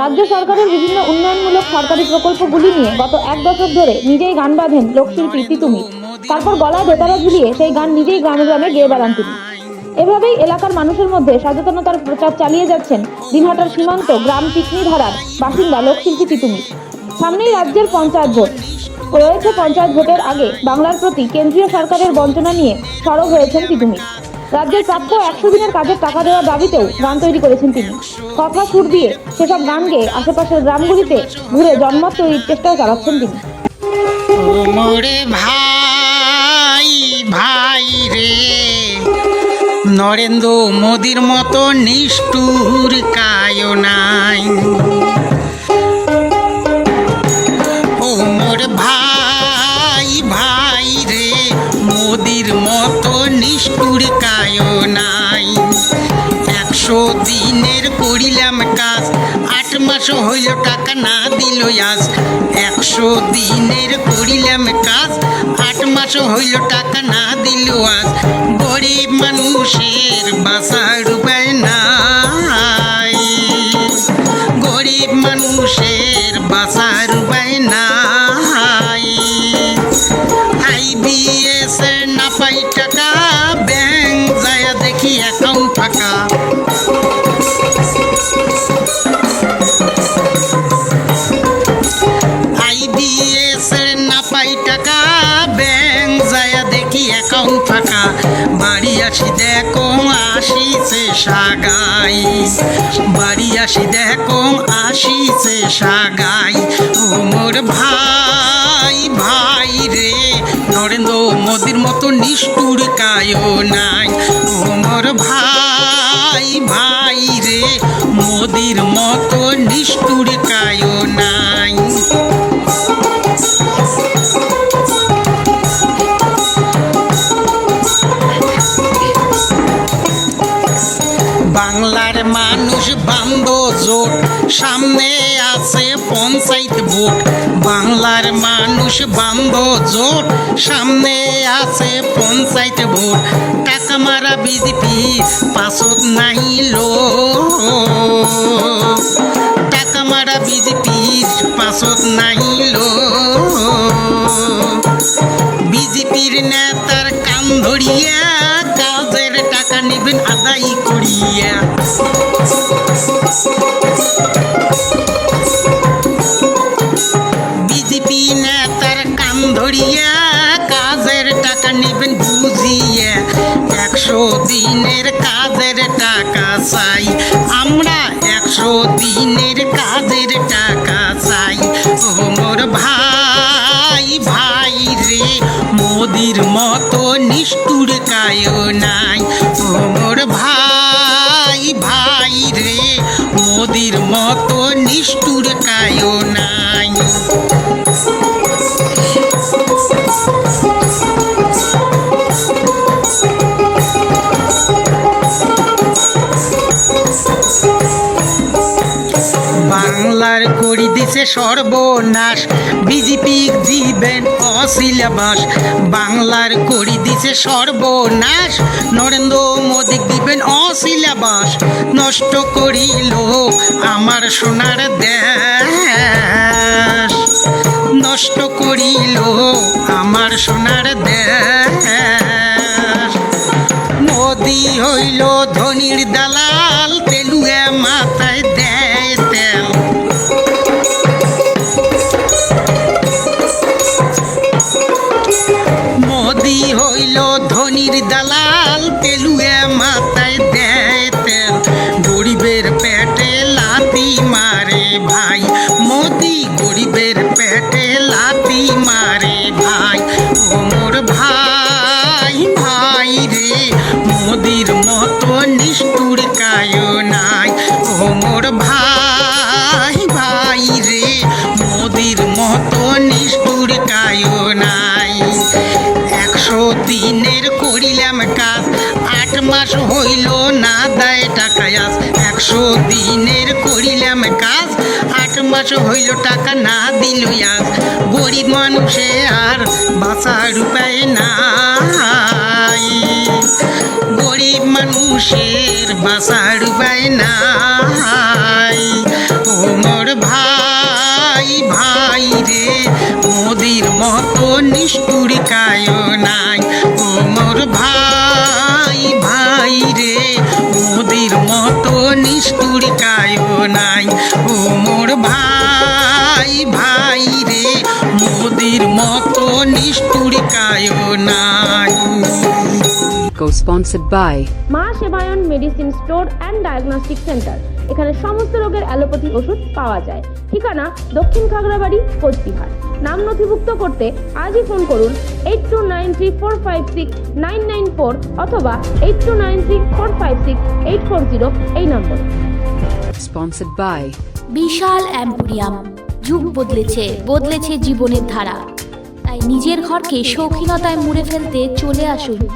রাজ্য সরকারের বিভিন্ন উন্নয়নমূলক সরকারি প্রকল্পগুলি নিয়ে গত এক দশক ধরে নিজেই গান বাঁধেন লোকশিল্পী তিতুমির। তারপর গলায় বেতারা ঝুলিয়ে সেই গান নিজেই গ্রামে গ্রামে গেয়ে বেড়ান তিনি। এভাবেই এলাকার মানুষের মধ্যে সচেতনতার প্রচার চালিয়ে যাচ্ছেন দিনহাটার সীমান্ত গ্রাম পিকনি ধারার বাসিন্দা লোকশিল্পী তিতুমির। সামনেই রাজ্যের পঞ্চায়েত ভোট রয়েছে। পঞ্চায়েত ভোটের আগে বাংলার প্রতি কেন্দ্রীয় সরকারের বঞ্চনা নিয়ে সরব হয়েছেন তিতুমির। রাজ্যের প্রাপ্য 100 দিনের কাজের টাকা দেওয়ার দাবিতেও গান তৈরি করেছেন তিনি। কথা সুর দিয়ে সেসব গান গেয়ে আশেপাশের গ্রামগুলিতে ঘুরে জনমত তৈরির চেষ্টাও চালাচ্ছেন তিনি। ভাই ভাই রে, নরেন্দ্র মোদির মতো নিষ্ঠুর কায়ো নাই। ও মোর ভাই ভাই রে, মোদির মতো নিষ্ঠুর কায়ো নাই। 100 দিনের করিলাম কাজ, 8 মাস হইল টাকা না দিল আজ। 100 দিনের করিলাম কাজ, 8 মাস হইল টাকা না দিল আজ। গরিব মানুষের বাঁচার উপায় নাই, গরিব মানুষের বাঁচার উপায় নাই। IBS না পাই টাকা, ব্যাংক যায় দেখি অ্যাকাউন্ট ফাঁকা। IBS না পাই টাকা, ব্যাংক যায় দেখি অ্যাকাউন্ট ফাঁকা। বাড়ি আসি দেখো আসিছে সাগাই, বাড়ি আসি দেখো আসিছে সাগাই। ও মোর ভাই ভাই রে, নরেন্দ্র মোদির মতো নিষ্ঠুর কায়ো নাই। ও মোর ভাই ভাই রে, মোদির মতো নিষ্ঠুর কায়ো নাই। বাংলার মানুষ বান্ধ জোট, সামনে আছে পঞ্চায়েত ভোট। বাংলার মানুষ বান্ধ জোট, সামনে আছে পঞ্চায়েত ভোট। টাকা মারা বিজেপি পাছত নাইল, টাকা মারা বিজেপির পাছত নাইল। বিজেপির নেতার কান ধরিয়া কাজের টাকা নেবেন আদায় করিয়া। বিজেপি নেতার কান ধরিয়া কাজের টাকা নেবেন বুঝিয়া। 100 দিনের কাজের টাকা চাই আমরা, 100 দিনের কাজের টাকা চাই। ও মোর ভাই ভাই রে, মোদির মতো নিষ্ঠুর কায়ো নাই। ও মোর ভাই ভাই রে, মোদির মতো নিষ্ঠুর কায়ো নাই। বাংলার করি দিছে সর্বনাশ, বিজেপি দিবেন অসিলেবাস। বাংলার করি দিছে সর্বনাশ, নরেন্দ্র মোদি দিবেন অসিলেবাস। নষ্ট করিল আমার সোনার দেশ, নষ্ট করিল আমার সোনার দেশ। মোদি হইল ধনির দালাল, তেলুয়া মাথায় দেয় তেল। মোদি হইল ধনির দালাল, তেলুয়া মাথায় দেয় তেল। গরিবের পেটে লাথি মারে ভাই, মোদি গরিবের পেটে লাথি মারে ভাই। ও মোর ভাই ভাই রে, মোদির মতো নিষ্ঠুর কায়ো নাই। ও মোর ভাই ভাই রে, মোদির মতো নিষ্ঠুর কায়ো নাই। 100 দিনের করিলাম কাজ, 8 মাস হইল না দেয় টাকা আজ। 100 দিনের করিলাম কাজ, 8 মাস হইল টাকা না দিল আজ। গরিব মানুষে আর বাঁচার উপায় নাই, গরিব মানুষের বাঁচার উপায় নাই। ও কায় নাই। ও মোর ভাই ভাই রে, মোদির মতো নিষ্ঠুর কায় নাই। Co-sponsored by Ma Sebayan medicine store and diagnostic centre. এখানে সমস্ত রোগের অ্যালোপ্যাথি ওষুধ পাওয়া যায়। ঠিকানা দক্ষিণ খাগড়াবাড়ি, কোচবিহার। নাম নথিভুক্ত করতে আজই ফোন করুন 8293456994 অথবা 8293456840 এই নম্বর। sponsored by বিশাল অ্যাম্পোরিয়াম। যুগ বদলেছে, বদলেছে জীবনের ধারা। তাই নিজের ঘরকে শৌখিনতায় মুড়ে ফেলতে চলে আসুন